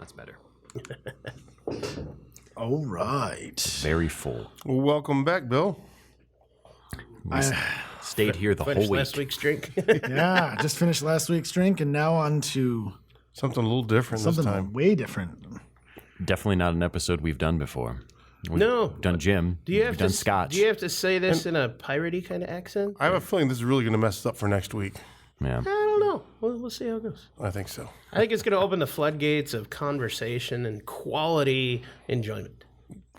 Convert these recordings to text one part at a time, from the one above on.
That's better. All right. Very full. Well, welcome back, Bill. Stayed here the whole week. Last week's drink. Yeah, just finished last week's drink, and now on to Something a little different something this time. way different. Definitely not an episode we've done before. We've No. done Jim. We've done Scotch. Do you have to say this in a piratey kind of accent? I have a feeling this is really going to mess us up for next week. Yeah. I don't know. We'll see how it goes. I think so. I think it's going to open the floodgates of conversation and quality enjoyment.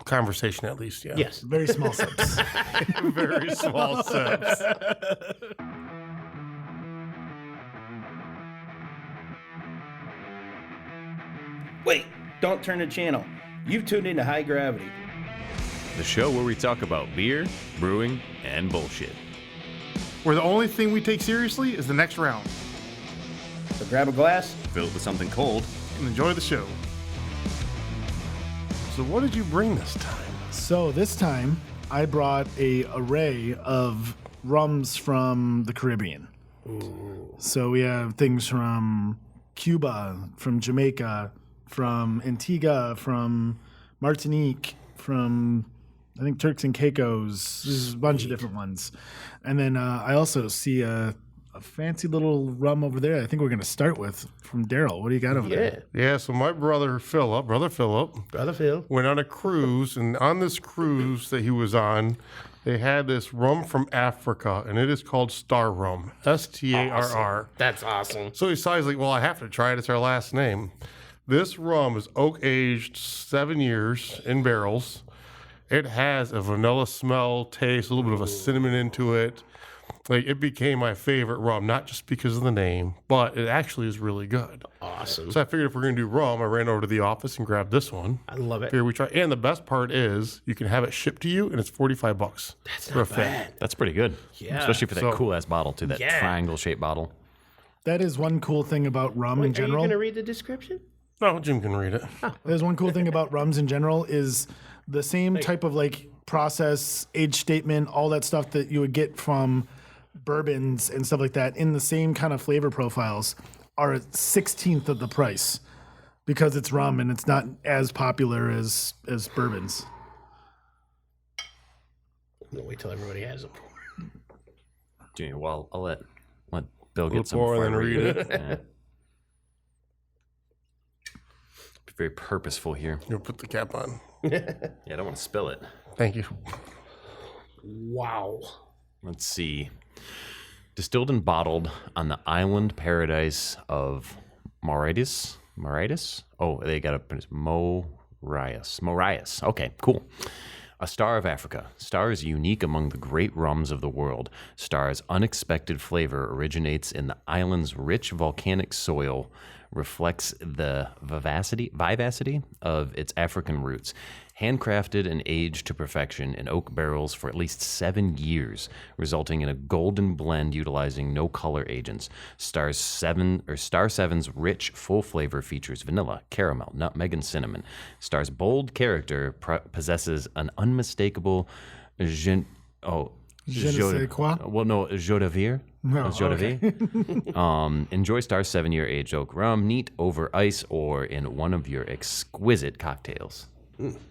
Conversation, at least, yeah. Yes. Very small sips. Very small sips. Wait, don't turn the channel. You've tuned into High Gravity. The show where we talk about beer, brewing, and bullshit. Where the only thing we take seriously is the next round. So grab a glass. Fill it with something cold. And enjoy the show. So what did you bring this time? So this time, I brought a array of rums from the Caribbean. Ooh. So we have things from Cuba, from Jamaica, from Antigua, from Martinique, from I think Turks and Caicos. There's a bunch of different ones. And then I also see a fancy little rum over there. I think we're going to start with from Daryl. What do you got over there? Yeah, so my brother Philip, Brother Phil. went on a cruise, and on this cruise that he was on, they had this rum from Africa, and it is called Starr rum, Starr. That's awesome. So he decided, like, well, I have to try it. It's our last name. This rum is oak aged 7 years in barrels. It has a vanilla smell, taste, a little bit of a cinnamon into it. Like, it became my favorite rum, not just because of the name, but it actually is really good. Awesome. So I figured if we're going to do rum, I ran over to the office and grabbed this one. I love it. Here we try. And the best part is you can have it shipped to you, and it's $45. That's for not a fit. bad. That's pretty good. Yeah. Especially for that So- cool-ass bottle, too. That Yeah. triangle-shaped bottle. That is one cool thing about rum in Are you general. going to read the description? No, Jim can read it. There's one cool thing about rums in general is the same type of like process, age statement, all that stuff that you would get from bourbons and stuff like that in the same kind of flavor profiles are a 16th of the price because it's rum and it's not as popular as bourbons. I'm going to wait till everybody has them. Well, I'll let Bill get We'll some pour and before I then read it. Yeah. Be very purposeful here. You'll put the cap on. Yeah, I don't want to spill it. Thank you. Wow. Let's see. Distilled and bottled on the island paradise of Mauritius. Oh, they got Mauritius. Okay, cool. A star of Africa. Starr is unique among the great rums of the world. Starr's unexpected flavor originates in the island's rich volcanic soil, reflects the vivacity of its African roots. Handcrafted and aged to perfection in oak barrels for at least 7 years, resulting in a golden blend utilizing no color agents. Starr 7's rich, full flavor features vanilla, caramel, nutmeg, and cinnamon. Starr's bold character possesses an unmistakable je ne sais quoi? Well, no, joie de vivre. No, Okay. Enjoy Starr's 7-year aged oak rum, neat over ice or in one of your exquisite cocktails.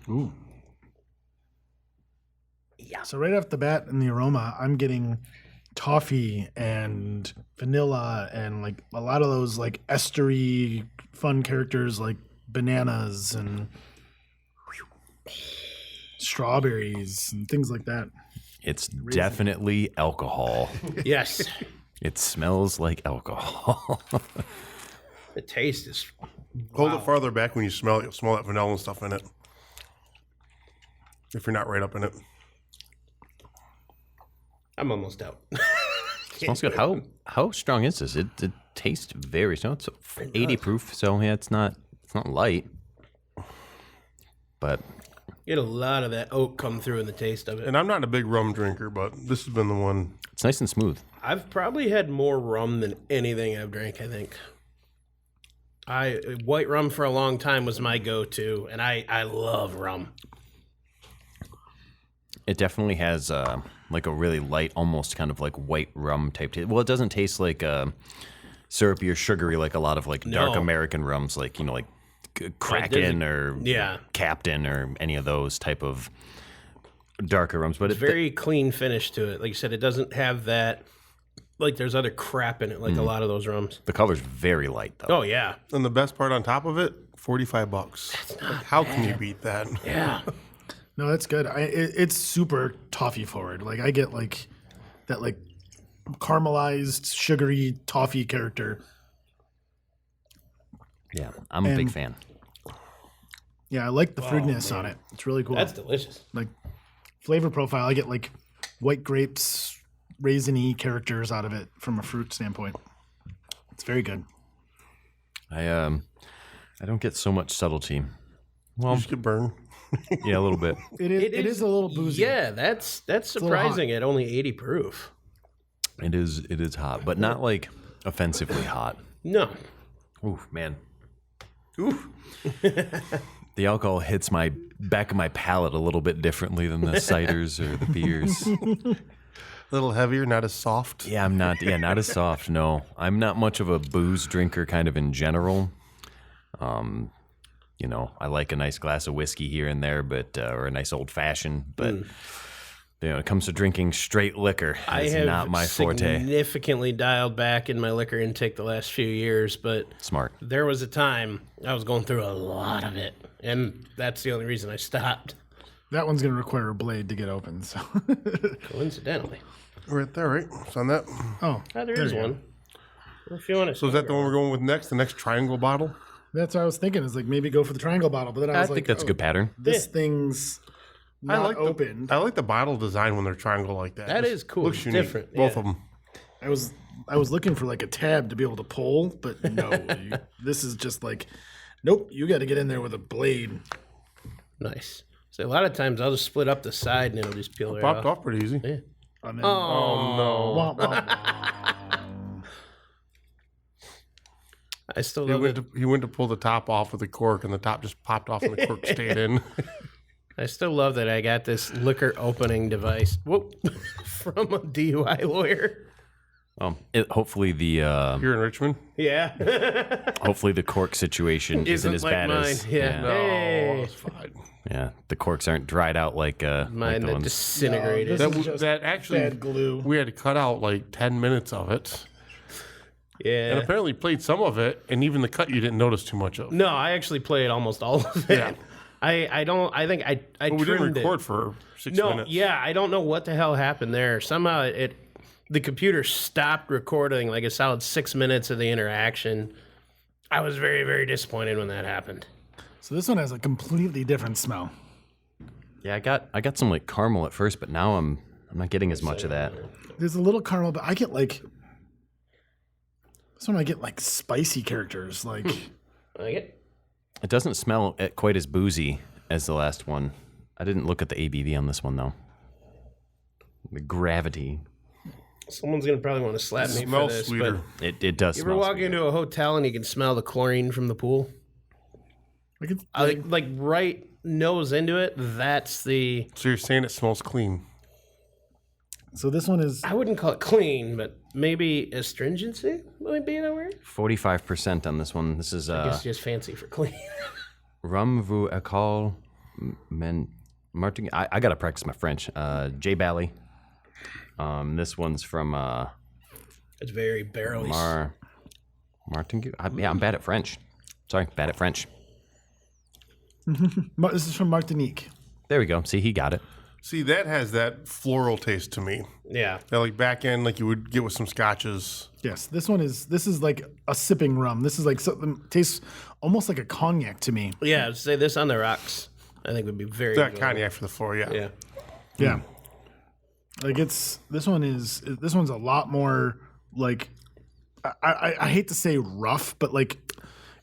Ooh. Yeah. So right off the bat in the aroma, I'm getting toffee and vanilla and like a lot of those like estery fun characters like bananas and strawberries and things like that. It's definitely alcohol. Yes. It smells like alcohol. The taste is... Hold it farther back when you smell it. You'll smell that vanilla and stuff in it. If you're not right up in it. I'm almost out. Smells good. How strong is this? It tastes very strong. It's 80 proof, so yeah, it's not light. But Get a lot of that oak come through in the taste of it. And I'm not a big rum drinker, but this has been the one. it's nice and smooth. I've probably had more rum than anything I've drank, I think. White rum for a long time was my go-to, and I love rum. It definitely has like a really light, almost kind of like white rum type taste. Well, it doesn't taste like syrupy or sugary like a lot of like dark No. American rums, like like Kraken or Yeah. Captain or any of those type of darker rums. But It's very clean finish to it. Like you said, it doesn't have that, like there's other crap in it, like a lot of those rums. the color's very light, though. Oh, yeah. And the best part on top of it, $45. Like, how can you beat that? Yeah. No, that's good. It's super toffee forward. Like I get like that like caramelized, sugary toffee character. Yeah, I'm a big And- fan. Yeah, I like the fruitiness on it. It's really cool. That's delicious. Like flavor profile, I get like white grapes, raisiny characters out of it from a fruit standpoint. It's very good. I don't get so much subtlety. Well, You get burned. yeah, a little bit. It is a little boozy. Yeah, that's surprising at only 80 proof. It is hot, but not like offensively hot. No. Ooh, man. Ooh. The alcohol hits my back of my palate a little bit differently than the ciders or the beers. A little heavier, not as soft. Yeah, I'm not. Yeah, not as soft. No, I'm not much of a booze drinker, kind of in general. You know, I like a nice glass of whiskey here and there, but or a nice old fashioned. But you know, when it comes to drinking straight liquor, I it's have not my forte. significantly dialed back in my liquor intake the last few years, but Smart. there was a time I was going through a lot of it, and that's the only reason I stopped. That one's going to require a blade to get open. So, Coincidentally. Right there, right? It's on that. oh, There is you go. one. If you want to So is that the one we're going with next? The next triangle bottle? That's what I was thinking. Is like maybe go for the triangle bottle, but then I I was think like, that's a good pattern. This thing's not opened. I like the bottle design when they're triangle like that. That It is cool. Looks It's unique. different, Both yeah. of them. I was looking for like a tab to be able to pull, but no. This is just like, nope. You got to get in there with a blade. Nice. So a lot of times I'll just split up the side and it'll just peel right Popped off. off pretty easy. Yeah. And then, Oh no! wah, wah, wah. I still He love went, it. he went to pull the top off with the cork, and the top just popped off, and the cork stayed in. I still love that I got this liquor opening device from a DUI lawyer. Hopefully the Here in Richmond. Yeah. hopefully the cork situation isn't as like bad mine. as Yeah. No, Hey. it's fine. yeah. The corks aren't dried out like Mine like the that ones. disintegrated. No, That, is just that actually, bad glue. we had to cut out like 10 minutes of it, and Yeah. apparently played some of it, and even the cut you didn't notice too much of. No, I actually played almost all of it. Yeah. I think I But we didn't trimmed record it. for 6 No, minutes. yeah, I don't know what the hell happened there. Somehow the computer stopped recording like a solid 6 minutes of the interaction. I was very, very disappointed when that happened. So this one has a completely different smell. Yeah, I got some like caramel at first, but now I'm not getting as much of that. There's a little caramel, but I get like this one. I get like spicy characters. Like Like it? It doesn't smell quite as boozy as the last one. I didn't look at the ABV on this one though. The gravity. Someone's gonna probably want to slap me for Smells this. sweeter. It does But you smell ever walk sweeter. into a hotel and you can smell the chlorine from the pool? Like right nose into it. That's the. So you're saying it smells clean? so. This one is I wouldn't call it clean, but maybe astringency might be the word. 45% on this one. This is It's just fancy for clean. Rhum, Vieux, Agricole, Martinique. I gotta practice my French. Bally. This one's from It's very barrely. Martinique. Yeah, I'm bad at French. Sorry, bad at French. this is from Martinique. There we go. See, he got it. See, that has that floral taste to me. Yeah. That like back end, like you would get with some scotches. Yes, this is like a sipping rum. This is like something tastes almost like a cognac to me. Yeah, I'd say this on the rocks. I think would be very That enjoyable. cognac for the floor, yeah. Yeah. Yeah, like this one's a lot more like I hate to say rough, but like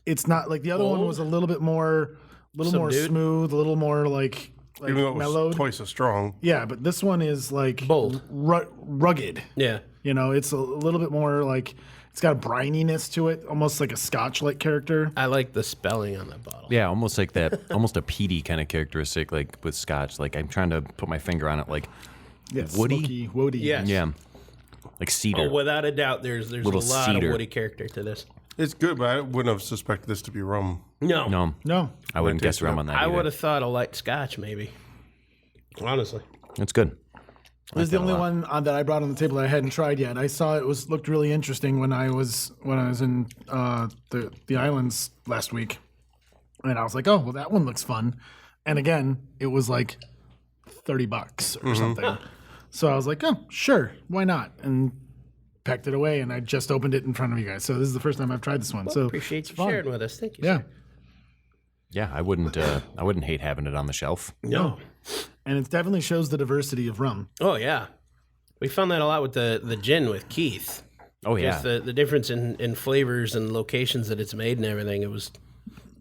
it's not like the other one was a little bit more, more Subdued? smooth, a little more like Even though it was mellowed. twice as strong. Yeah, but this one is like Bold. rugged. Yeah. You know, it's a little bit more like it's got a brininess to it, almost like a Scotch-like character. I like the spelling on that bottle. Yeah, almost like that, almost a peaty kind of characteristic, like with Scotch. Like I'm trying to put my finger on it, like Yeah, woody? smoky, woody. Yes. yeah, like cedar. Oh, without a doubt, there's a Little lot cedar. of woody character to this. It's good, but I wouldn't have suspected this to be rum. No. No. I wouldn't guess rum on that I either. would have thought a light scotch, maybe. Honestly. It's good. This is the only one that I brought on the table that I hadn't tried yet. I saw it looked really interesting when I was in the islands last week, and I was like, oh well, that one looks fun. And again, it was like $30 or something. So I was like, oh sure, why not? And packed it away, and I just opened it in front of you guys. So this is the first time I've tried this one. So Appreciate you fun. sharing with us. Thank you. Yeah. Sir. Yeah, I wouldn't hate having it on the shelf. No. And it definitely shows the diversity of rum. Oh yeah. We found that a lot with the gin with Keith. Oh yeah. Just the difference in flavors and locations that it's made and everything. It was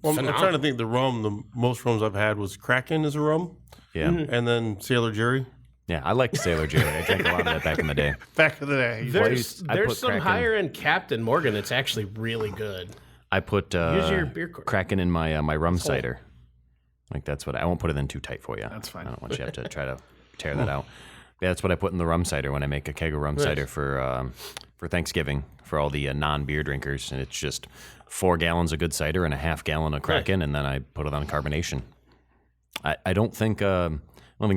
Well, I'm trying to think the most rums I've had was Kraken as a rum, Yeah. and then Sailor Jerry. Yeah, I liked Sailor Jerry. I drank a lot of that back in the day. Back in the day. there's I put some Kraken- higher end Captain Morgan that's actually really good. I put Use your beer cork. Kraken in my rum cider. Like that's what I won't put it in too tight for you. That's fine. I don't want you to have to try to tear that out. Yeah, that's what I put in the rum cider when I make a keg of rum cider for Thanksgiving for all the non-beer drinkers, and it's just 4 gallons of good cider and a half gallon of Kraken, and then I put it on carbonation. I don't think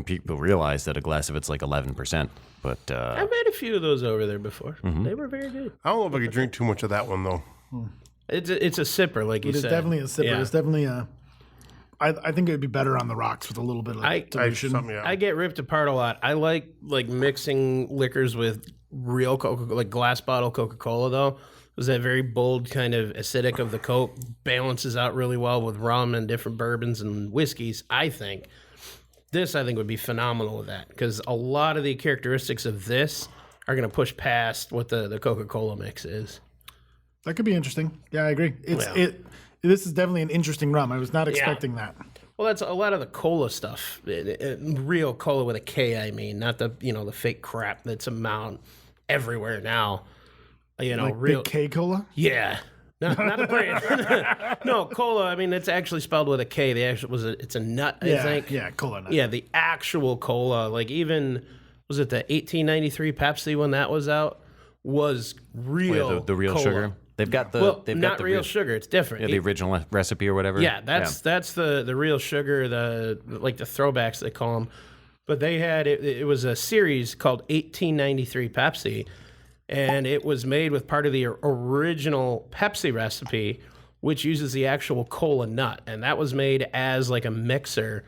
people realize that a glass of it's like 11%, but I've had a few of those over there before. They were very good. I don't know if I could drink too much of that one, though. It's a sipper, like you It is said. definitely a sipper. Yeah. It's definitely a. I think it would be better on the rocks with a little bit of dilution. Something, yeah. I get ripped apart a lot. I like mixing liquors with real Coca, like glass bottle Coca-Cola though. It was that very bold kind of acidic of the Coke balances out really well with rum and different bourbons and whiskeys. I think would be phenomenal with that because a lot of the characteristics of this are going to push past what the Coca-Cola mix is. That could be interesting. Yeah, I agree. This is definitely an interesting rum. I was not expecting that. Well, that's a lot of the cola stuff. Real cola with a K, I mean, not the the fake crap that's amount everywhere now. Like real Big K Cola? Yeah. Not a brand. No, cola. I mean, it's actually spelled with a K. It's a nut, I think. Yeah, cola nut. Yeah, the actual cola. Like even was it the 1893 Pepsi when that was out? Was real the real cola. sugar. They've got the not real sugar. It's different. Yeah, the original recipe or whatever. Yeah, that's the real sugar, the throwbacks they call them. But they had it was a series called 1893 Pepsi, and it was made with part of the original Pepsi recipe, which uses the actual cola nut, and that was made as like a mixer.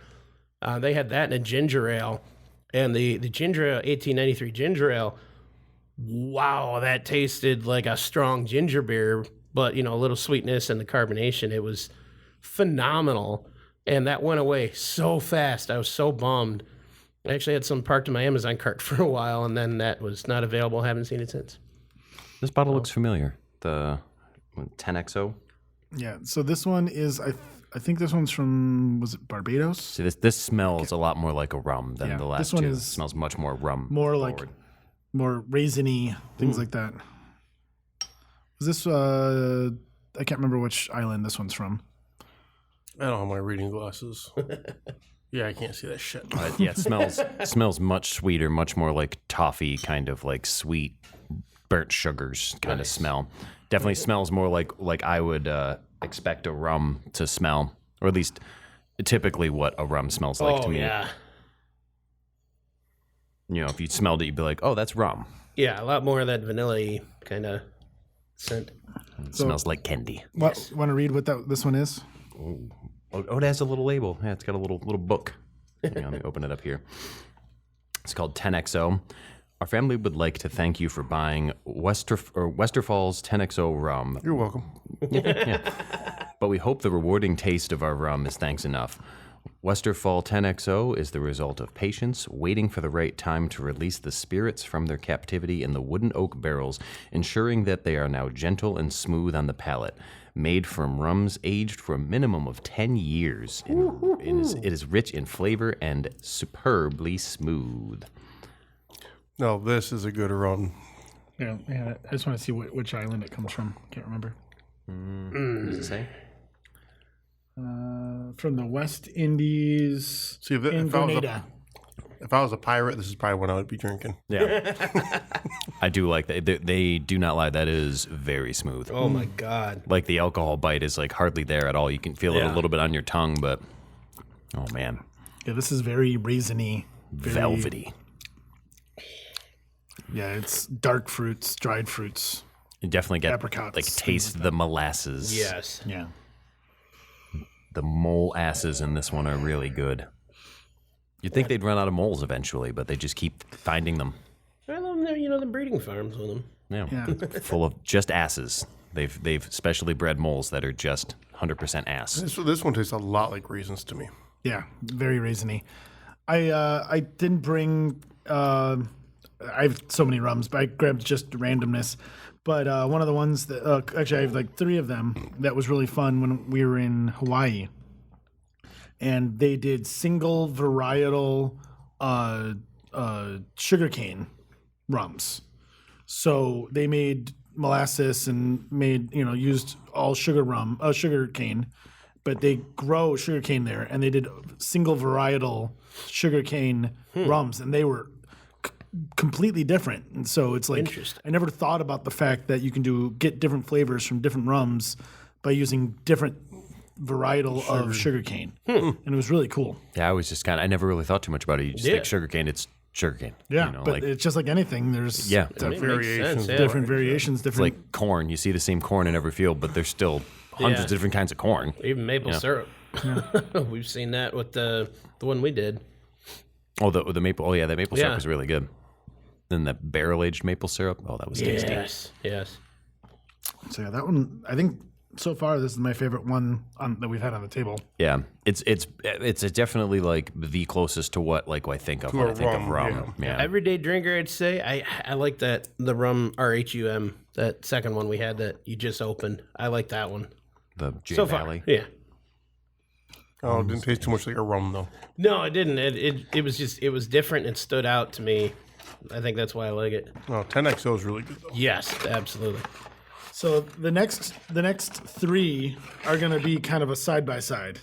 They had that in a ginger ale, and the ginger ale, 1893 ginger ale. Wow, that tasted like a strong ginger beer, but a little sweetness and the carbonation. It was phenomenal, and that went away so fast. I was so bummed. I actually had some parked in my Amazon cart for a while, and then that was not available. Haven't seen it since. This bottle looks familiar. The 10XO. Yeah. So this one is I think this one's from was it Barbados? See, this smells a lot more like a rum than the last this one two. is It smells much more rum. More forward. like more raisiny things like that. Was this I can't remember which island this one's from. I don't have my reading glasses. Yeah, I can't see that shit. Yeah, it smells much sweeter, much more like toffee, kind of like sweet burnt sugars kind of smell. Definitely smells more like I would expect a rum to smell, or at least typically what a rum smells like to me. Yeah. If you smelled it, you'd be like, "Oh, that's rum." Yeah, a lot more of that vanilla-y kind of scent. It smells like candy. Want to read what this one is? Oh, it has a little label. Yeah, it's got a little book. Hang on, let me open it up here. It's called 10XO. Our family would like to thank you for buying Westerhall's 10XO rum. You're welcome. But we hope the rewarding taste of our rum is thanks enough. Westerhall 10XO is the result of patience, waiting for the right time to release the spirits from their captivity in the wooden oak barrels, ensuring that they are now gentle and smooth on the palate. Made from rums aged for a minimum of 10 years. It is rich in flavor and superbly smooth. No, this is a good rum. Yeah. I just want to see which island it comes from. Can't remember. What does it say? From the West Indies See, if in I was Grenada. If I was a pirate, this is probably what I would be drinking. Yeah. I do like that. They do not lie. That is very smooth. Oh my God. Like the alcohol bite is like hardly there at all. You can feel it a little bit on your tongue, but oh man. Yeah, this is very raisiny. Velvety. Yeah, it's dark fruits, dried fruits. You definitely get Apricots, like things taste like the molasses. Yes. Yeah. The mole asses in this one are really good. You'd think they'd run out of moles eventually, but they just keep finding them. I love them. You know, the breeding farms with them. Yeah. Full of just asses. They've specially bred moles that are just 100% ass. This one tastes a lot like raisins to me. Yeah, very raisiny. I didn't bring. I have so many rums, but I grabbed just randomness. But one of the ones that actually I have like 3 of them that was really fun when we were in Hawaii, and they did single varietal sugarcane rums. So they made molasses and used all sugar cane, but they grow sugarcane there, and they did single varietal sugarcane rums, and they were completely different. And so it's like Interesting. I never thought about the fact that you can get different flavors from different rums by using different varietal of sugarcane, and it was really cool. Yeah, I never really thought too much about it. You just think sugarcane, it's sugarcane. Yeah, you know, but like, it's just like anything. There's Variations. different variations, it's different. like corn. You see the same corn in every field, but there's still hundreds of different kinds of corn. Even maple syrup. We've seen that with the one we did. Oh, the maple. Oh, yeah, that maple syrup is really good. Then the barrel-aged maple syrup. Oh, that was tasty. Yes. So yeah, that one. I think so far this is my favorite one that we've had on the table. Yeah, it's definitely like the closest to what I think of when I think of rum. Yeah. Everyday drinker, I'd say. I like the Rhum RHUM, that second one we had that you just opened. I like that one. The J So Valley. far, yeah. Oh, it didn't taste too much like a rum, though. No, it didn't. It was just, it was different and stood out to me. I think that's why I like it. Oh, 10XO is really good, though. Yes, absolutely. So the next 3 are going to be kind of a side by side.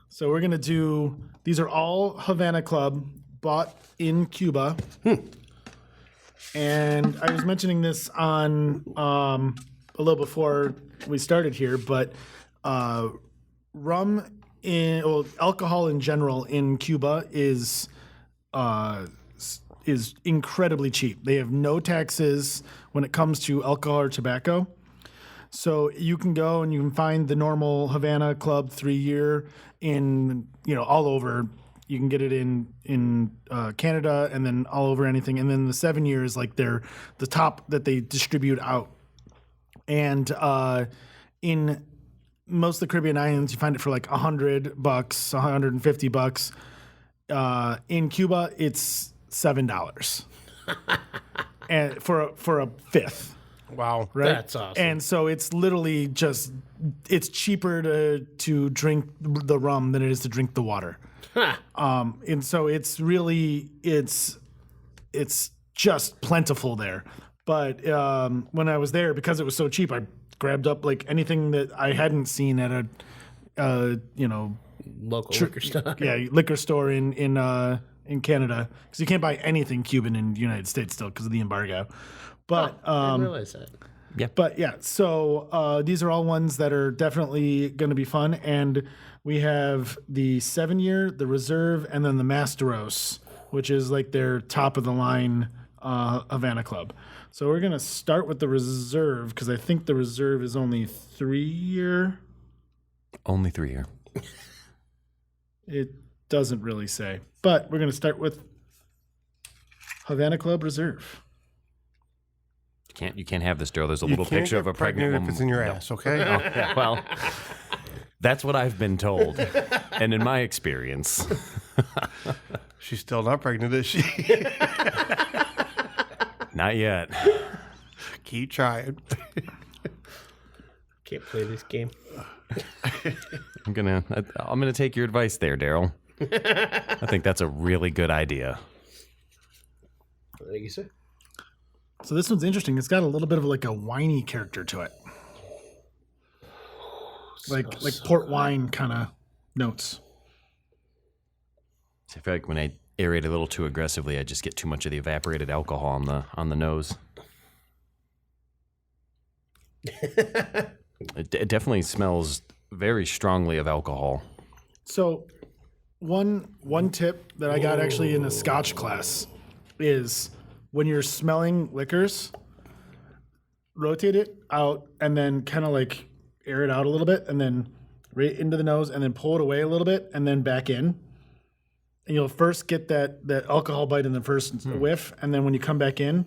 So we're going to do. These are all Havana Club, bought in Cuba. And I was mentioning this on a little before we started here, but alcohol in general in Cuba is incredibly cheap. They have no taxes when it comes to alcohol or tobacco. So you can go and you can find the normal Havana Club 3-year in all over. You can get it in Canada and then all over anything. And then the 7-year is like the top that they distribute out. And in most of the Caribbean islands, you find it for like $100, $150. In Cuba, it's $7, and for a fifth. Wow. Right? That's awesome. And so it's literally it's cheaper to drink the rum than it is to drink the water. And so it's really it's just plentiful there. But when I was there, because it was so cheap, I grabbed up like anything that I hadn't seen at a Local liquor store. Yeah, liquor store in Canada, because you can't buy anything Cuban in the United States still because of the embargo. But I didn't realize that. But yeah, so these are all ones that are definitely going to be fun, and we have the 7-year, the Reserve, and then the Masteros, which is like their top of the line Havana Club. So we're going to start with the Reserve because I think the Reserve is only 3-year. Only 3-year. It doesn't really say, but we're going to start with Havana Club Reserve. You can't have this, Daryl. There's a little picture of a pregnant woman. if it's in your ass, okay? Oh, yeah, well, that's what I've been told, and in my experience, She's still not pregnant, is she? not yet. Keep trying. Can't play this game. I'm gonna take your advice there, Daryl. I think that's a really good idea. Like you said. So this one's interesting. It's got a little bit of like a winey character to it, like port wine kind of notes. I feel like when I aerate a little too aggressively, I just get too much of the evaporated alcohol on the nose. It definitely smells very strongly of alcohol. So, one tip that I got actually in a Scotch class is when you're smelling liquors, rotate it out and then kind of like air it out a little bit and then right into the nose and then pull it away a little bit and then back in. And you'll first get that alcohol bite in the first whiff, and then when you come back in,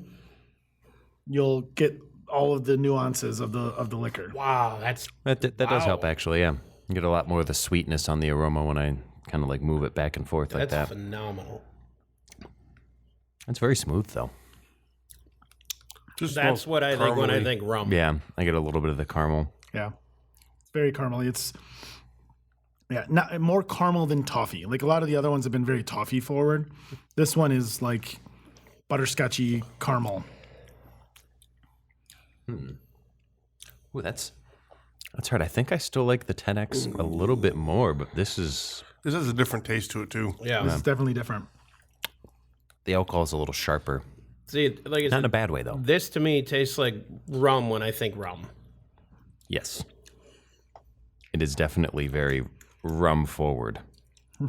you'll get all of the nuances of the liquor. Wow, That does help, actually, yeah. You get a lot more of the sweetness on the aroma when I kind of like move it back and forth like that. That's phenomenal. It's very smooth, though. That's what I think when I think rum. Yeah, I get a little bit of the caramel. Yeah, it's very caramely. It's not more caramel than toffee. Like a lot of the other ones have been very toffee forward. This one is like butterscotchy caramel. Ooh, that's hard. I think I still like the 10X a little bit more, but this has a different taste to it too. Yeah. This is definitely different. the alcohol is a little sharper. See, like I Not in a said, bad way, though. this to me tastes like rum when I think rum. Yes. It is definitely very rum forward. Put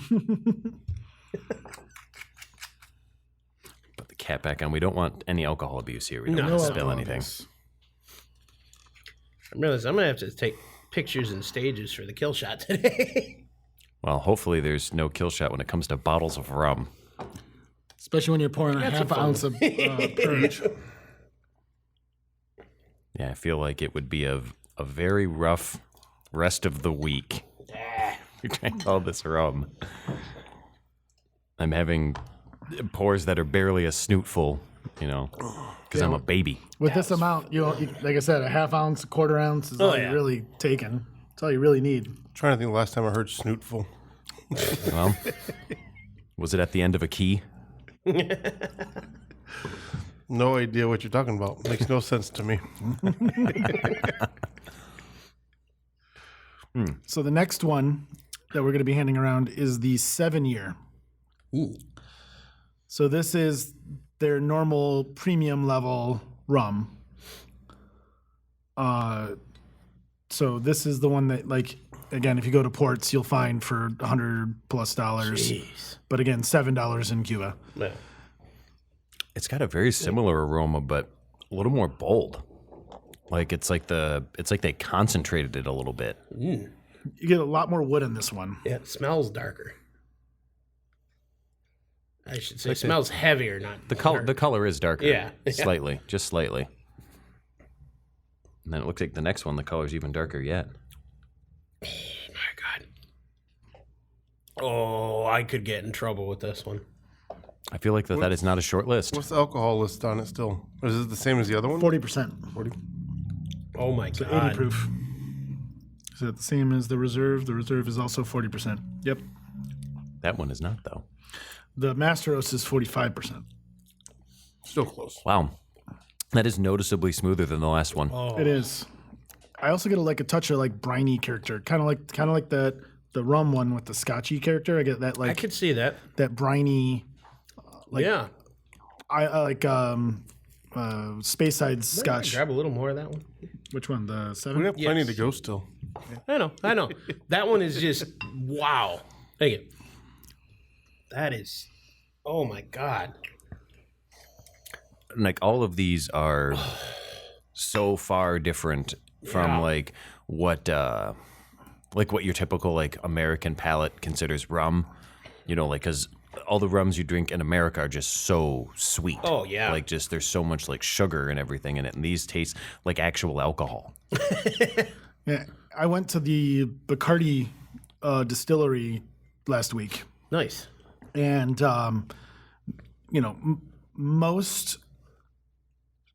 the cap back on. We don't want any alcohol abuse here. We don't want to spill anything. I realize I'm going to have to take pictures and stages for the kill shot today. Well, hopefully there's no kill shot when it comes to bottles of rum. Especially when you're pouring a half ounce of purge. Yeah, I feel like it would be a very rough rest of the week. You drank all this rum. I'm having pours that are barely a snootful, because I'm a baby. With this amount, like I said, a half ounce, a quarter ounce is all you're really taking. That's all you really need. I'm trying to think the last time I heard snootful. Well, was it at the end of a key? No idea what you're talking about. Makes no sense to me. So the next one that we're going to be handing around is the 7-year. Ooh. So this is their normal premium level rum. So this is the one that, like, again, if you go to ports, you'll find for $100+. Jeez. But again, $7 in Cuba. Yeah. It's got a very similar aroma, but a little more bold. Like it's like they concentrated it a little bit. You get a lot more wood in this one. Yeah, it smells darker. I should say it smells heavier, not The color is darker. Yeah. Slightly, just slightly. And then it looks like the next one, the color's even darker yet. Oh my god. Oh, I could get in trouble with this one. I feel like that is not a short list. What's the alcohol list on it still? Is it the same as the other one? 40%. 40. Oh my So god. 80 proof. Is that the same as the Reserve? The Reserve is also 40%. Yep. That one is not, though. The Masteros is 45%. Still close. Wow. That is noticeably smoother than the last one. It is. I also get a touch of like briny character, kind of like the rum one with the Scotchy character. I get that I could see that. that briny. Yeah. I like Speyside Scotch. Grab a little more of that one. Which one? The We 7? have plenty to go still. I know. That one is just wow. Thank you. That is, oh my god. Like all of these are so far different from like what your typical like American palate considers rum. Because all the rums you drink in America are just so sweet. Oh, yeah. Like just there's so much like sugar and everything in it, and these taste like actual alcohol. Yeah, I went to the Bacardi distillery last week, Nice. and most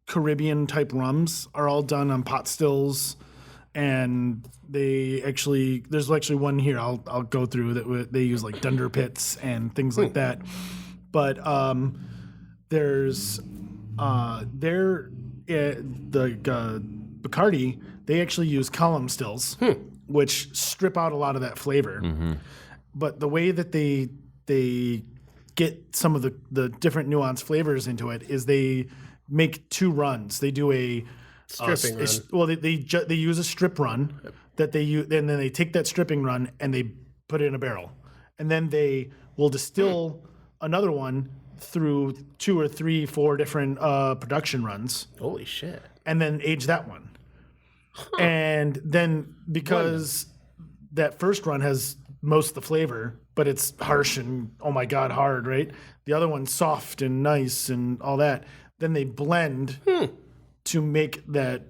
Caribbean type rums are all done on pot stills, and there's actually one here I'll go through that they use like dunder pits and things like that. But there's the Bacardi, they actually use column stills, which strip out a lot of that flavor. But the way that they get some of the different nuanced flavors into it is they make 2 runs. They do a Stripping run. Well, they use a strip run that they use, and then they take that stripping run and they put it in a barrel, and then they will distill another one through 2 or 3, 4 different production runs, Holy shit. and then age that one. And then because that first run has most of the flavor, but it's harsh and oh my god hard, right? The other one's soft and nice and all that. Then they blend to make that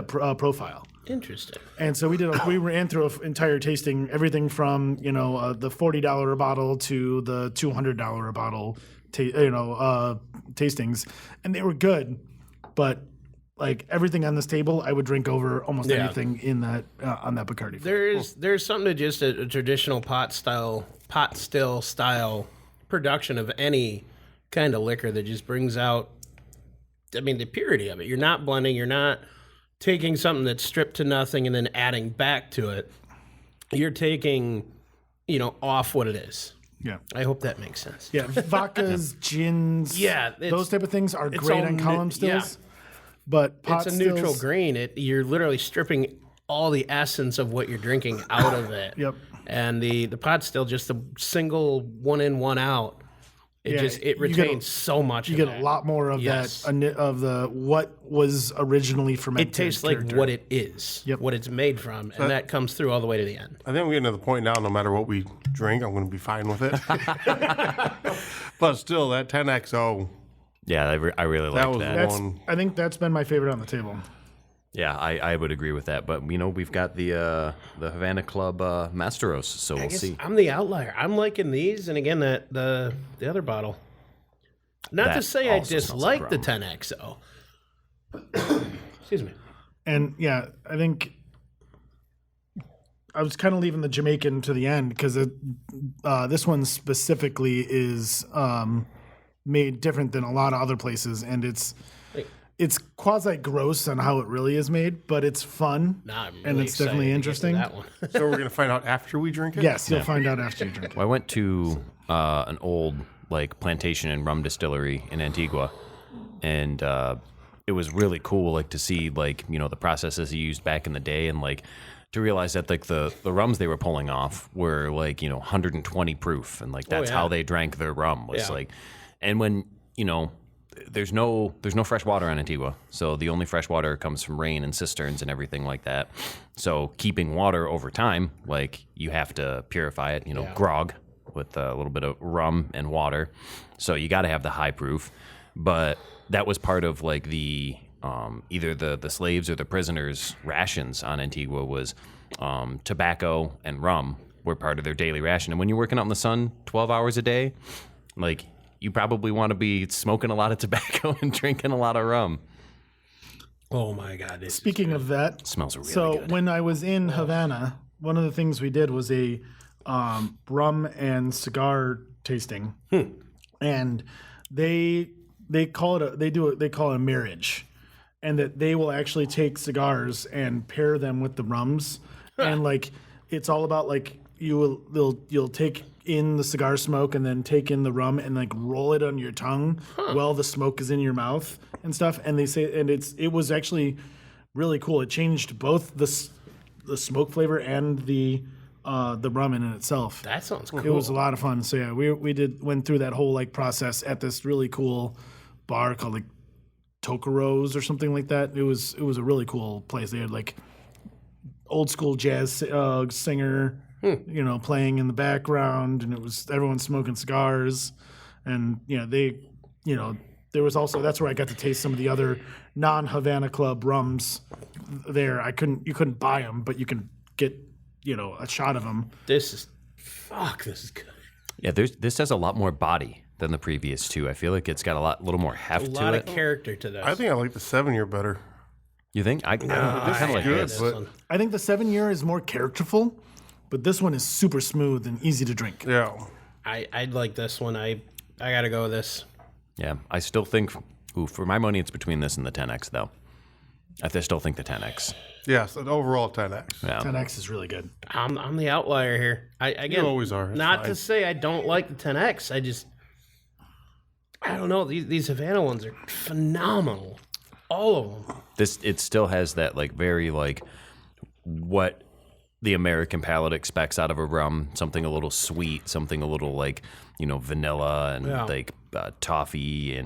profile. Interesting. And so we ran through an entire tasting, everything from the $40 a bottle to the $200 a bottle, tastings, and they were good, but like everything on this table, I would drink over almost anything in that on that Bacardi. There's something to just a traditional pot still style production of any kind of liquor that just brings out, I mean, the purity of it. You're not blending. You're not taking something that's stripped to nothing and then adding back to it. You're taking, off what it is. Yeah. I hope that makes sense. Yeah, vodkas, gins, those type of things are great on column stills. But pot It's a neutral stills, green. You're literally stripping all the essence of what you're drinking out of it. Yep. And the pot still just a single one in, one out. It you retains so much. You get a lot more of that of the what was originally fermented. It tastes like what it is, what it's made from, and that comes through all the way to the end. I think we're getting to the point now, no matter what we drink, I'm going to be fine with it. But still, that 10XO. Yeah, I really like that. I think that's been my favorite on the table. Yeah, I would agree with that. But we've got the Havana Club Masteros, so we'll see. I'm the outlier. I'm liking these, and again the other bottle. Not That to say I also smells dislike like the rum. 10XO. Excuse me. And yeah, I think I was kind of leaving the Jamaican to the end because this one specifically is made different than a lot of other places, and it's quasi gross on how it really is made, but it's fun, I'm really and it's excited definitely to get to interesting. that one. So we're going to find out after we drink it? Yes, you'll find out after you drink it. Well, I went to an old plantation and rum distillery in Antigua, and it was really cool to see the processes he used back in the day, and to realize that the rums they were pulling off were 120 proof, and that's how they drank their rum was and when there's no fresh water on Antigua, so the only fresh water comes from rain and cisterns and everything like that. So keeping water over time, you have to purify it, grog with a little bit of rum and water. So you got to have the high proof. But that was part of the either the slaves or the prisoners' rations on Antigua was tobacco and rum were part of their daily ration. And when you're working out in the sun 12 hours a day, you probably want to be smoking a lot of tobacco and drinking a lot of rum. Oh my God! Speaking of that, It smells really so good. when I was in Havana, one of the things we did was a rum and cigar tasting, and they call it a marriage, and that they will actually take cigars and pair them with the rums, and it's all about you'll take in the cigar smoke and then take in the rum and roll it on your tongue while the smoke is in your mouth and stuff. And they say, and it was actually really cool. It changed both the smoke flavor and the rum in itself. That sounds cool. It was a lot of fun. So yeah, we went through that whole process at this really cool bar called Tokaro's or something like that. It was a really cool place. They had old school jazz singer, playing in the background, and it was everyone smoking cigars, and there was also, that's where I got to taste some of the other non-Havana Club rums. There, you couldn't buy them, but you can get a shot of them. This is good. Yeah, this has a lot more body than the previous two. I feel like it's got a little more heft A to lot it. of character to this. I think I like the 7-year better. You think? I kind of like good, this. but I think the 7-year is more characterful, but this one is super smooth and easy to drink. yeah. I'd like this one. I gotta go with this. Yeah, I still think, for my money, it's between this and the 10X, though. I still think the 10X. Yes, an overall 10X. Yeah. 10X is really good. I'm the outlier here. Again, You always are. It's not fine. to say I don't like the 10X. I don't know. These Havana ones are phenomenal. All of them. It still has that like very like what the American palate expects out of a rum, something a little sweet, something a little like, vanilla and like toffee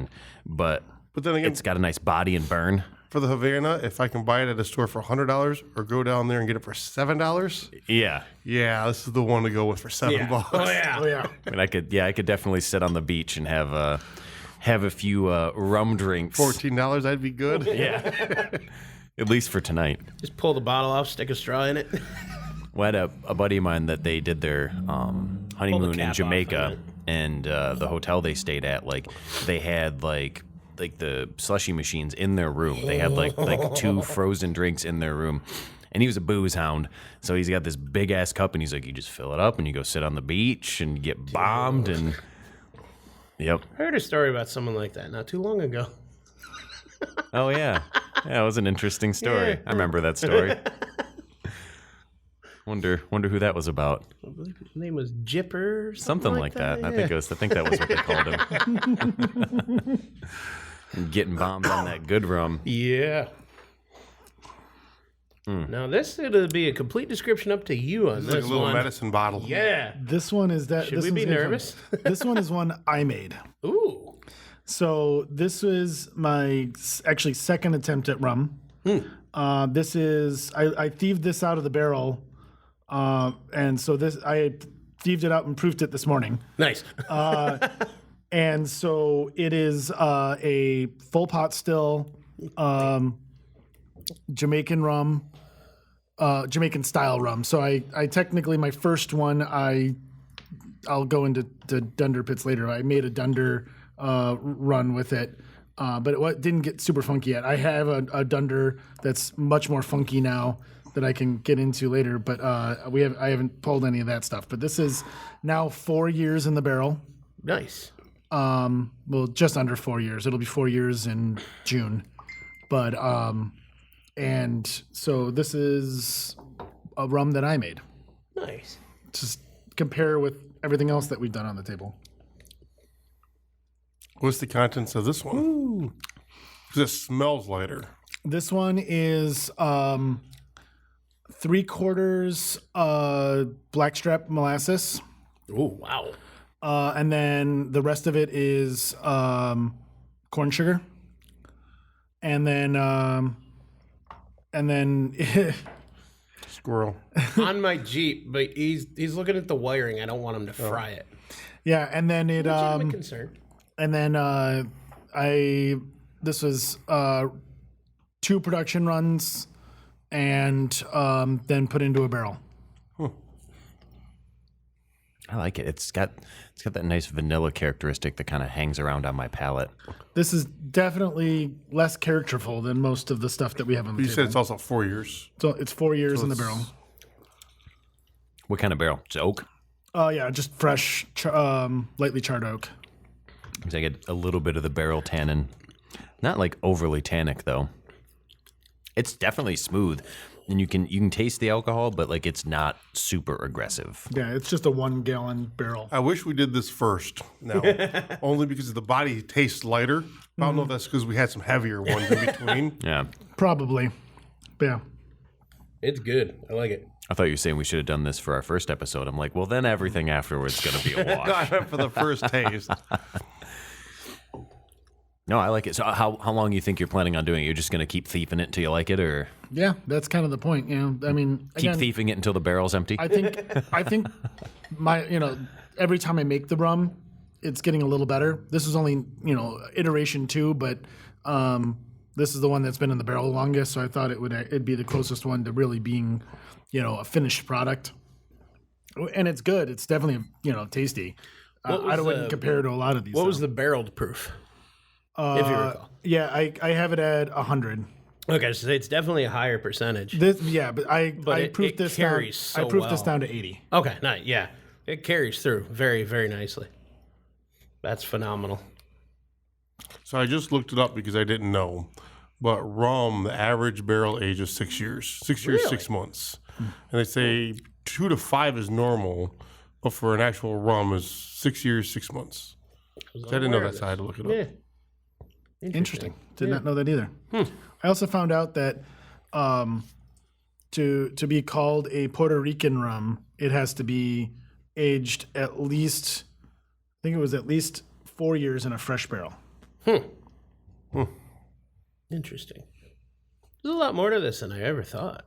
but then again, it's got a nice body and burn. for the Havana, if I can buy it at a store for $100 or go down there and get it for $7, Yeah. yeah, this is the one to go with for $7. Oh yeah. Oh yeah. I mean, I could definitely sit on the beach and have a few rum drinks. $14, I'd be good. Yeah. At least for tonight. Just pull the bottle off, stick a straw in it. We had a buddy of mine that they did their honeymoon cap in off Jamaica, on it. and the hotel they stayed at, like they had like the slushy machines in their room. They had like 2 frozen drinks in their room. And he was a booze hound, so he's got this big ass cup, and he's like, you just fill it up, and you go sit on the beach and get bombed, and yep. I heard a story about someone like that not too long ago. Oh yeah, it was an interesting story. Yeah. I remember that story. Wonder who that was about. I believe his name was Jipper or Something like that. I think that was what they called him. Getting bombed on that good rum. Yeah. Now this is going to be a complete description up to you on It's this like a little one. medicine bottle. Yeah. This one is that. Should this we be one's gonna nervous? come- This one is one I made. Ooh. So this is my actually second attempt at rum. This is I thieved this out of the barrel, and so this I thieved it out and proofed it this morning. Nice. And so it is a full pot still, Jamaican rum, Jamaican style rum. So I technically my first one I'll go into the Dunder pits later. I made a Dunder run with it, but it didn't get super funky yet. I have a Dunder that's much more funky now that I can get into later, but I haven't pulled any of that stuff. But this is now 4 years in the barrel. Nice. Well, just under 4 years. It'll be 4 years in June. But and so this is a rum that I made. Nice. Just compare with everything else that we've done on the table. What's the contents of this one? Because it smells lighter. This one is 3/4 blackstrap molasses. Oh, wow. And then the rest of it is corn sugar. And then Squirrel. On my Jeep, but he's looking at the wiring. I don't want him to fry it. yeah, and then it Legitimate concern. and then this was 2 production runs and then put into a barrel. I like it. It's got that nice vanilla characteristic that kind of hangs around on my palate. This is definitely less characterful than most of the stuff that we have on the You table. said it's also 4 years. So it's 4 years in the barrel. What kind of barrel? It's oak. Oh yeah, just fresh, lightly charred oak. I get a little bit of the barrel tannin. Not like overly tannic though. It's definitely smooth, and you can taste the alcohol, but like it's not super aggressive. Yeah, it's just a 1 gallon barrel. I wish we did this first now, only because the body tastes lighter. I don't know if that's because we had some heavier ones in between. Yeah. Probably. Yeah. It's good. I like it. I thought you were saying we should have done this for our first episode. I'm like, well, then everything afterwards is going to be a wash. For the first taste. No, I like it. So how long do you think you're planning on doing it? You're just going to keep thieving it until you like it, or Yeah, that's kind of the point. I mean, keep again, thieving it until the barrel's empty? I think my every time I make the rum, it's getting a little better. This is only iteration 2, but this is the one that's been in the barrel the longest. So I thought it'd be the closest one to really being a finished product. And it's good. It's definitely tasty. I wouldn't compare it to a lot of these. What was though. the barreled proof? If you recall. Yeah, I have it at 100. Okay, so it's definitely a higher percentage. But I it proofed this down. carries so I proofed this well. down to 80. Okay, nice. Yeah, it carries through very, very nicely. That's phenomenal. So I just looked it up because I didn't know. but rum, the average barrel age is 6 years. 6 years, Really? 6 months. And they say 2 to 5 is normal, but for an actual rum is 6 years, 6 months. I didn't know that, so I had to look it up. Yeah. Interesting. Did not know that either. I also found out that to be called a Puerto Rican rum, it has to be aged at least, I think it was at least 4 years in a fresh barrel. Interesting. There's a lot more to this than I ever thought.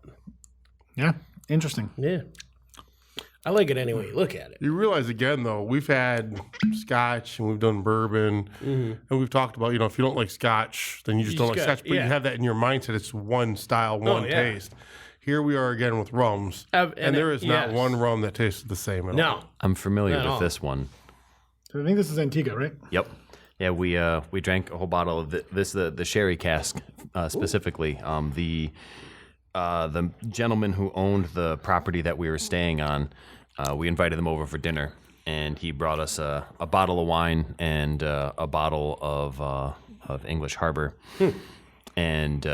Yeah, interesting. Yeah. I like it any way you look at it. You realize again, though, we've had Scotch and we've done bourbon, and we've talked about, if you don't like Scotch, then you just don't like Scotch. But you have that in your mindset. It's one style, one taste. Here we are again with rums, and there is not one rum that tastes the same at all. I'm familiar with this one. So I think this is Antigua, right? Yep. Yeah, we drank a whole bottle of the sherry cask specifically. The gentleman who owned the property that we were staying on, we invited them over for dinner, and he brought us a bottle of wine and a bottle of English Harbor, and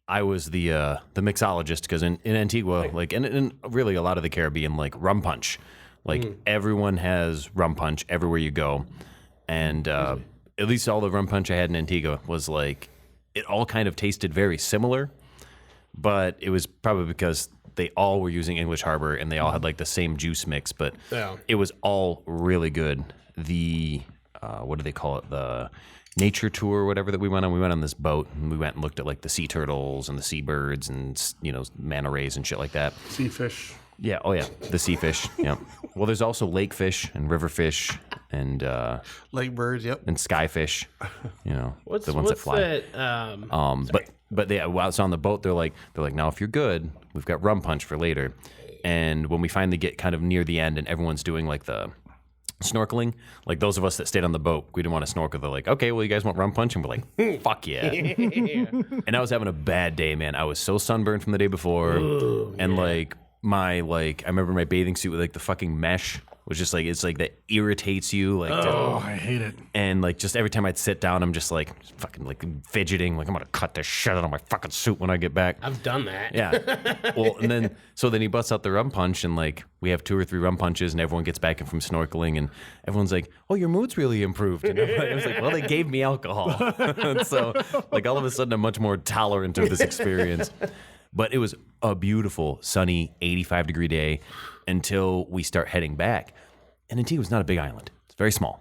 I was the mixologist because in Antigua, like and really a lot of the Caribbean, like rum punch, like everyone has rum punch everywhere you go, and at least all the rum punch I had in Antigua was like it all kind of tasted very similar. But it was probably because they all were using English Harbor and they all had like the same juice mix, but it was all really good. The, what do they call it? The nature tour or whatever that we went on this boat and we went and looked at like the sea turtles and the seabirds and, manta rays and shit like that. Sea fish. Yeah. Oh yeah. The sea fish. Yeah. Well, there's also lake fish and river fish and, Lake birds. Yep. and sky fish, What's the ones that fly. But while it's on the boat, they're like, now if you're good, we've got rum punch for later. And when we finally get kind of near the end and everyone's doing like the snorkeling, like those of us that stayed on the boat, we didn't want to snorkel. They're like, okay, well, you guys want rum punch? And we're like, fuck yeah. And I was having a bad day, man. I was so sunburned from the day before. And I remember my bathing suit with like the fucking mesh was just like, it's like that irritates you. Like, I hate it. and like just every time I'd sit down, I'm just like fucking like fidgeting, like I'm gonna cut the shit out of my fucking suit when I get back. I've done that. Yeah. Well, and then he busts out the rum punch, and like we have 2 or 3 rum punches, and everyone gets back in from snorkeling, and everyone's like, "Oh, your mood's really improved." And I was like, "Well, they gave me alcohol," and so like all of a sudden I'm much more tolerant of this experience. But it was a beautiful, sunny, 85-degree day until we start heading back. And Antigua's not a big island. It's very small.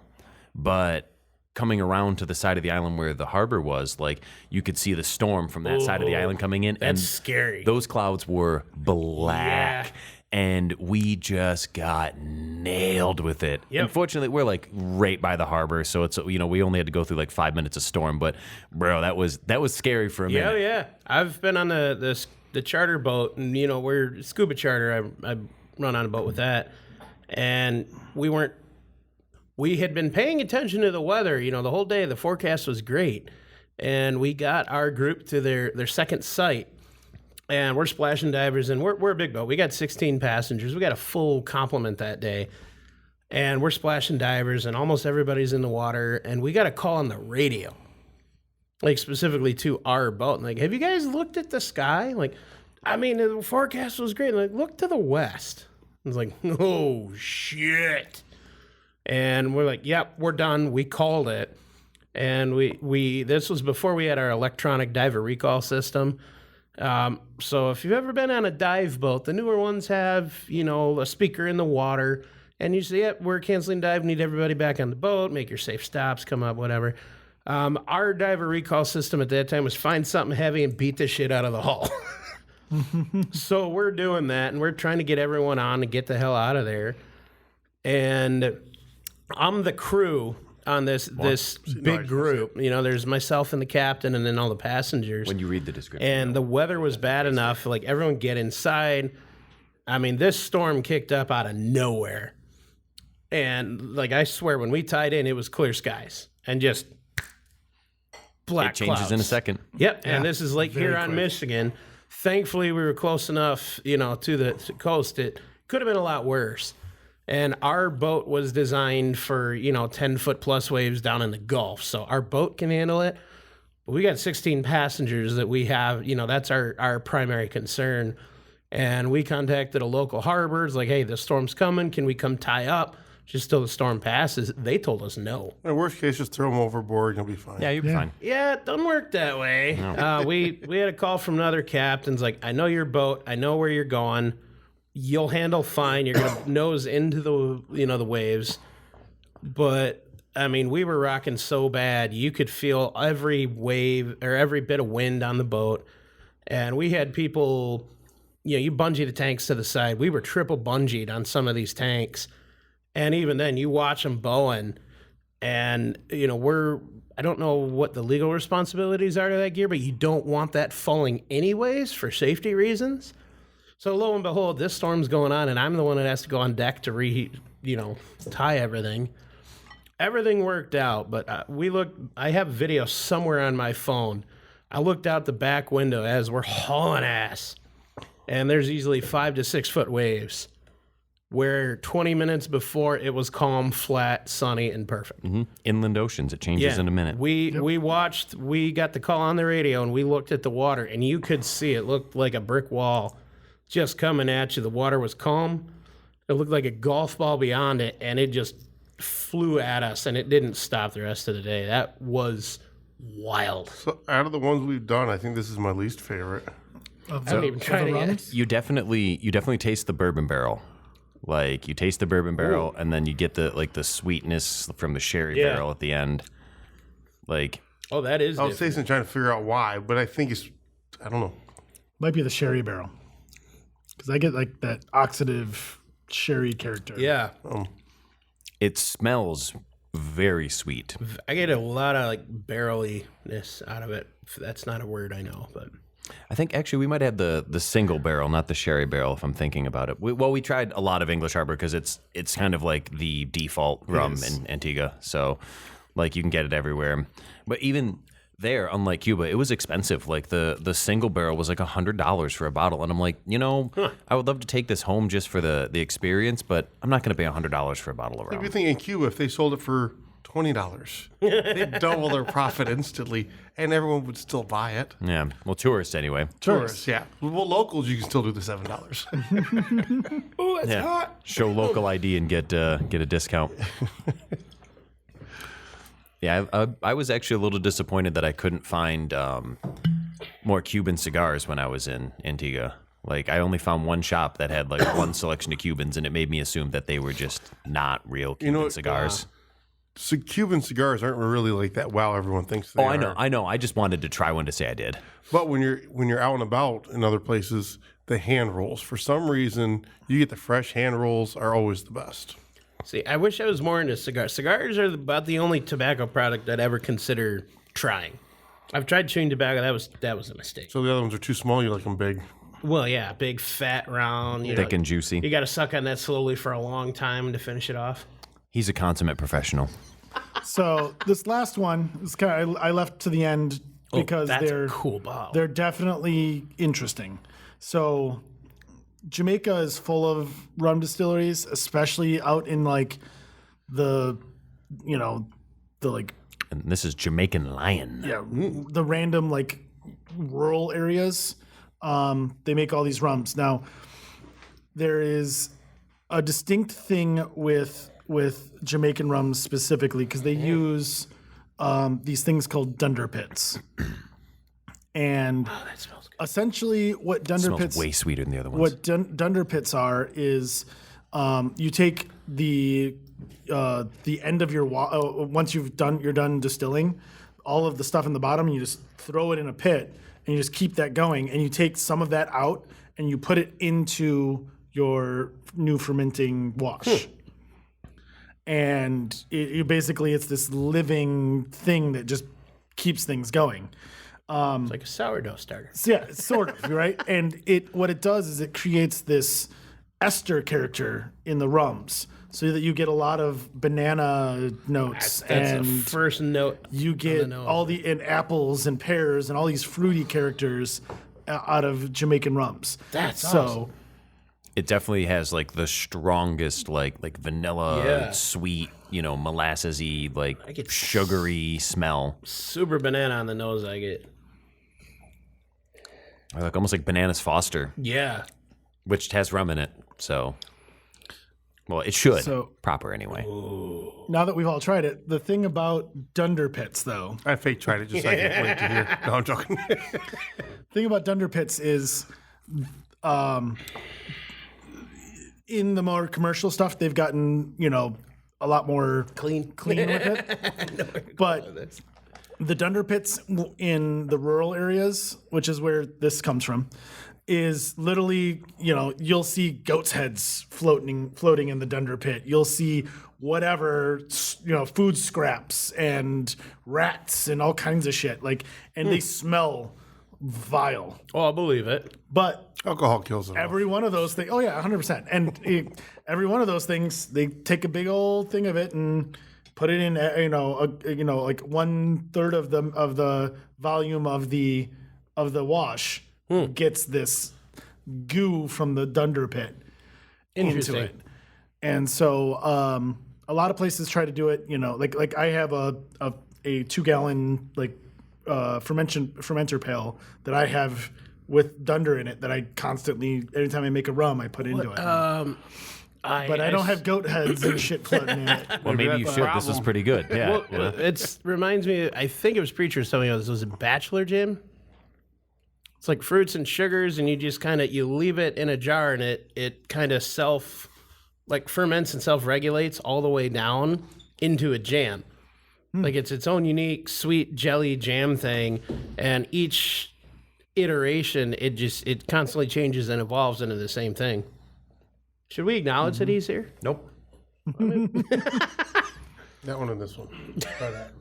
But coming around to the side of the island where the harbor was, like, you could see the storm from that side of the island coming in. That's and scary. Those clouds were black. Yeah. And we just got nailed with it. Yep. Unfortunately, we're like right by the harbor, so it's we only had to go through like 5 minutes of storm. But bro, that was scary for a minute. Yeah. I've been on the charter boat, and we're scuba charter. I run on a boat with that, and we had been paying attention to the weather. The whole day the forecast was great, and we got our group to their second site. And we're splashing divers, and we're a big boat. We got 16 passengers. We got a full complement that day. And we're splashing divers, and almost everybody's in the water. And we got a call on the radio, like specifically to our boat. And like, have you guys looked at the sky? Like, I mean, the forecast was great. Like, look to the west. I was like, oh, shit. And we're like, yep, we're done. We called it. And we this was before we had our electronic diver recall system. So if you've ever been on a dive boat, the newer ones have, a speaker in the water, and you say, yep, we're canceling dive, need everybody back on the boat, make your safe stops, come up, whatever. Our diver recall system at that time was find something heavy and beat the shit out of the hull. So we're doing that, and we're trying to get everyone on to get the hell out of there. And I'm the crew on this big group. There's myself and the captain and then all the passengers. When you read the description. And the weather was bad enough, like everyone get inside. I mean, this storm kicked up out of nowhere. And like I swear, when we tied in, it was clear skies and just black It changes clouds. in a second. Yep. And this is Lake Huron, Michigan. Thankfully, we were close enough, to the coast. It could have been a lot worse. And our boat was designed for, 10-foot plus waves down in the Gulf. So our boat can handle it. But we got 16 passengers that we have, that's our primary concern. And we contacted a local harbor. It's like, hey, the storm's coming. Can we come tie up just till the storm passes? They told us no. In worst case, just throw them overboard and you'll be fine. Yeah, you'll be fine. Yeah, it doesn't work that way. We had a call from another captain's like, I know your boat. I know where you're going. You'll handle fine. You're going to nose into the waves. But, I mean, we were rocking so bad. You could feel every wave or every bit of wind on the boat. And we had people, you bungee the tanks to the side. We were triple bungeed on some of these tanks. And even then, you watch them bowing. And, I don't know what the legal responsibilities are to that gear, but you don't want that falling anyways for safety reasons. So lo and behold, this storm's going on, and I'm the one that has to go on deck to tie everything. Everything worked out, but I have video somewhere on my phone. I looked out the back window as we're hauling ass, and there's easily 5 to 6 foot waves, where 20 minutes before it was calm, flat, sunny, and perfect. Mm-hmm. Inland oceans, it changes in a minute. We got the call on the radio, and we looked at the water, and you could see it looked like a brick wall just coming at you. The water was calm. It looked like a golf ball beyond it, and it just flew at us, and it didn't stop the rest of the day. That was wild. So out of the ones we've done, I think this is my least favorite. I haven't even tried it yet. You definitely taste the bourbon barrel. Like, you taste the bourbon barrel, and then you get the sweetness from the sherry barrel at the end. Like, that is I was trying to figure out why, but I think I don't know. Might be the sherry barrel. Because I get like that oxidative sherry character. Yeah. it smells very sweet. I get a lot of like barrel-ness out of it. That's not a word I know, but I think actually we might have the single barrel, not the sherry barrel, if I'm thinking about it. We tried a lot of English Harbor because it's kind of like the default rum in Antigua. So like you can get it everywhere. But even there, unlike Cuba, it was expensive. Like the single barrel was like $100 for a bottle. And I'm like, I would love to take this home just for the experience, but I'm not going to pay $100 for a bottle of rum. If you think in Cuba, if they sold it for $20, they'd double their profit instantly, and everyone would still buy it. Yeah. Well, tourists anyway. Tourists, yeah. Well, locals, you can still do the $7. oh, that's hot. Show local ID and get a discount. Yeah, I was actually a little disappointed that I couldn't find more Cuban cigars when I was in Antigua. Like, I only found one shop that had like one selection of Cubans, and it made me assume that they were just not real Cuban cigars. So Cuban cigars aren't really like that. Wow, everyone thinks they are. I know. I just wanted to try one to say I did. But when you're out and about in other places, the hand rolls, for some reason, you get the fresh hand rolls are always the best. See, I wish I was more into cigars. Cigars are about the only tobacco product I'd ever consider trying. I've tried chewing tobacco. That was a mistake. So the other ones are too small. You like them big. Well, yeah, big, fat, round. Thick and juicy. You got to suck on that slowly for a long time to finish it off. He's a consummate professional. So this last one is I left to the end because that's they're a cool bottle. They're definitely interesting. So Jamaica is full of rum distilleries, especially out in like the like. And this is Jamaican Lion. Yeah, the random like rural areas. They make all these rums. Now, there is a distinct thing with Jamaican rums specifically because they use these things called dunder pits. And that smells good. essentially what dunder Smells pits way sweeter than the other ones. what dunder pits are is you take the end of your once you're done distilling, all of the stuff in the bottom, you just throw it in a pit and you just keep that going, and you take some of that out and you put it into your new fermenting wash. And it's this living thing that just keeps things going. It's like a sourdough starter. So yeah, sort of, right? And what it does is it creates this ester character in the rums, so that you get a lot of banana notes. That's and the first note. you get and apples and pears and all these fruity characters out of Jamaican rums. That's so awesome. It definitely has like the strongest like vanilla, sweet, molassesy, like get sugary smell. Super banana on the nose, I get. Like almost like Bananas Foster, Yeah. which has rum in it. So, well, it should. So- Proper anyway. Now that we've all tried it, the thing about Dunder Pits, though, I fake tried it just so I can wait to hear. No, I'm joking. thing about Dunder Pits is, in the more commercial stuff, they've gotten a lot more clean with it. But the Dunder Pits in the rural areas, which is where this comes from, is literally, you'll see goats' heads floating in the Dunder Pit. You'll see whatever, food scraps and rats and all kinds of shit. And they smell vile. Oh, I'll believe it. But Alcohol kills it. every one of those things, 100%. And every one of those things, they take a big old thing of it and put it in, like 1/3 of the volume of the wash gets this goo from the Dunder Pit into it. And so a lot of places try to do it. Like I have a 2-gallon fermenter pail that I have with Dunder in it that I constantly, anytime I make a rum, I put into it. But I don't have goat heads and shit floating in it. Well, maybe you should. This is pretty good. Yeah. Well, it reminds me, I think it was Preacher telling me this was a bachelor gin. It's like fruits and sugars, and you just you leave it in a jar, and it kind of ferments and self-regulates all the way down into a jam. Like it's its own unique sweet jelly jam thing, and each iteration, it constantly changes and evolves into the same thing. Should we acknowledge that he's here? Nope. That one and this one. Try that.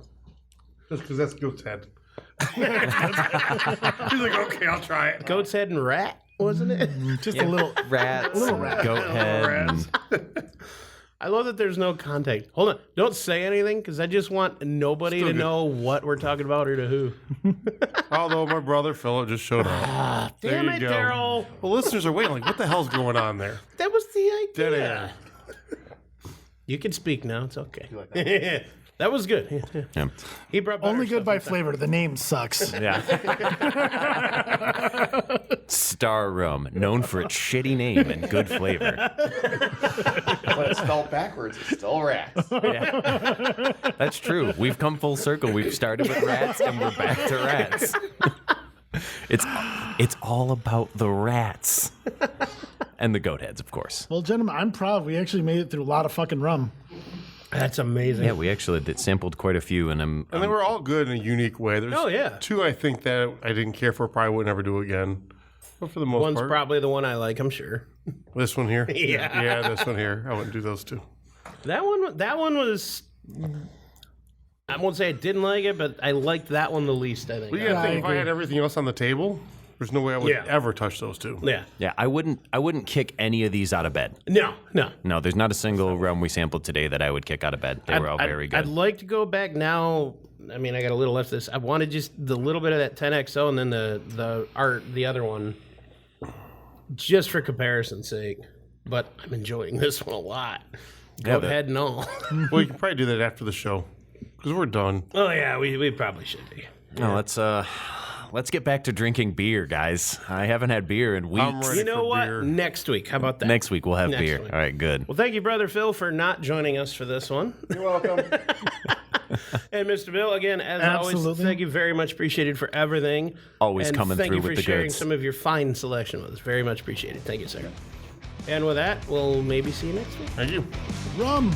Just because that's goat's head. He's like, okay, I'll try it. Goat's head and rat, wasn't it? Just a little Rats, goat head. and- I love that there's no context. Hold on. Don't say anything, because I just want nobody Still to good. know what we're talking about or to who. Although my brother Philip just showed up. Damn it, Daryl. Well, listeners are waiting. Like, what the hell's going on there? That was the idea. Dead air. You can speak now. It's okay. That was good. Yeah. He brought better only good stuff by this time. flavor. The name sucks. Yeah. Starr Rum, known for its shitty name and good flavor. But it's spelled backwards. It's still rats. Yeah. That's true. We've come full circle. We've started with rats and we're back to rats. It's all about the rats. And the goat heads, of course. Well, gentlemen, I'm proud. We actually made it through a lot of fucking rum. That's amazing. Yeah, we actually sampled quite a few, and And they were all good in a unique way. There's two I think that I didn't care for, probably would never do again. But for the most One's part. probably the one I like, I'm sure. This one here? Yeah. Yeah, this one here. I wouldn't do those two. That one was... I won't say I didn't like it, but I liked that one the least, I think. But yeah, I think if I had everything else on the table, there's no way I would ever touch those two. Yeah. yeah, I wouldn't kick any of these out of bed. No. No, there's not a single rum we sampled today that I would kick out of bed. They were all very good. I'd like to go back now. I mean, I got a little left of this. I wanted just the little bit of that 10XO and then the other one, just for comparison's sake. But I'm enjoying this one a lot. Go ahead and all. Well, you can probably do that after the show because we're done. Oh yeah, we probably should be. No, let's get back to drinking beer, guys. I haven't had beer in weeks. I'm ready You know for what? beer. Next week. How about that? Next week we'll have Next beer. week. All right, good. Well, thank you, Brother Phil, for not joining us for this one. You're welcome. And Mr. Bill, again, as always, Absolutely. thank you very much appreciated for everything. Always and coming thank through you for with the sharing goods. some of your fine selection with us. Very much appreciated. Thank you, sir. And with that, we'll maybe see you next week. Thank you. Rum.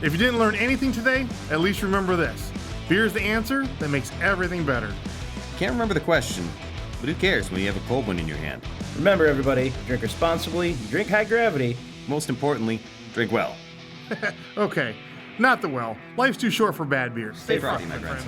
If you didn't learn anything today, at least remember this. Beer's the answer that makes everything better. Can't remember the question, but who cares when you have a cold one in your hand? Remember, everybody, drink responsibly, drink high gravity. Most importantly, drink well. Okay, not the well. Life's too short for bad beer. Stay frothy, my friends.